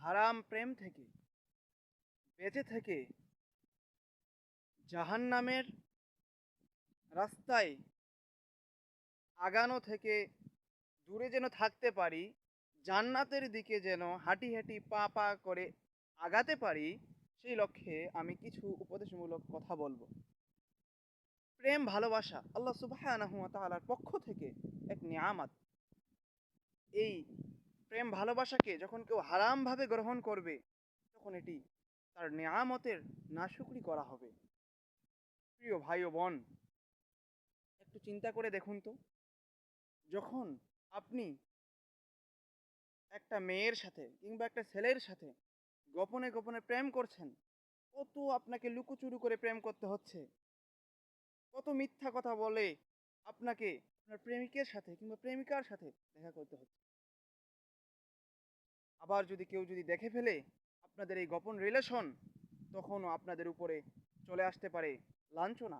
হারাম প্রেম থেকে বেঁচে থেকে জাহান্নামের রাস্তায় আগানো থেকে দূরে যেন থাকতে পারি, জান্নাতের দিকে যেন হাঁটি হাঁটি পা পা করে আগাতে পারি, সেই লক্ষ্যে আমি কিছু উপদেশমূলক কথা বলবো। প্রেম ভালোবাসা আল্লাহ সুবহানাহু ওয়া তাআলার পক্ষ থেকে এক নিয়ামত। এই প্রেম ভালোবাসাকে যখন কেউ হারামভাবে গ্রহণ করবে, তখন এটি তার নিয়ামতের নাশুকরি করা হবে। প্রিয় ভাই ও বোন, একটু চিন্তা করে দেখুন তো, যখন আপনি একটা মেয়ের সাথে কিংবা একটা ছেলের সাথে গোপনে গোপনে প্রেম করছেন, কত আপনাকে লুকোচুরি করে প্রেম করতে হচ্ছে, কত মিথ্যা কথা বলে আপনাকে আপনার প্রেমিকের সাথে কিংবা প্রেমিকার সাথে দেখা করতে হচ্ছে। আবার কেউ যদি দেখে ফেলে আপনাদের এই গোপন রিলেশন, তখনও আপনাদের উপরে চলে আসতে পারে লাঞ্ছনা।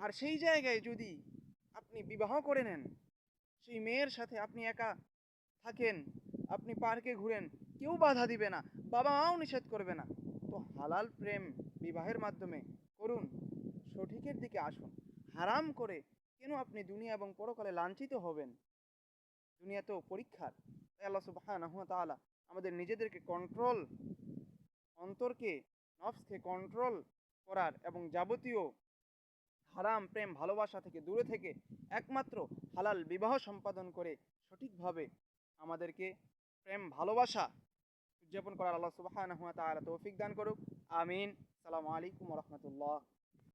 আর সেই জায়গায় যদি আপনি বিবাহ করে নেন, সেই মেয়ের সাথে আপনি একা থাকেন, আপনি পার্কে ঘুরেন, কেউ বাধা দিবে না, বাবা মাও নিষেধ করবে না, তো হালাল প্রেম বিবাহের মাধ্যমে করুন, সঠিকের দিকে আসুন। হারাম করে কেন আপনি দুনিয়া এবং পরকালে লাঞ্ছিত হবেন? দুনিয়া তো পরীক্ষার। তাই আল্লাহ সুবহানাহু ওয়া তাআলা আমাদের নিজেদেরকে কন্ট্রোল, অন্তরকে, নফসকে কন্ট্রোল করার এবং যাবতীয় হারাম প্রেম ভালোবাসা থেকে দূরে থেকে একমাত্র হালাল বিবাহ সম্পাদন করে সঠিকভাবে আমাদেরকে প্রেম ভালোবাসা উদযাপন করার আল্লাহ সুবহানাহু ওয়া তাআলা তৌফিক দান করুক। আমিন। আসসালামু আলাইকুম ওয়া রাহমাতুল্লাহ।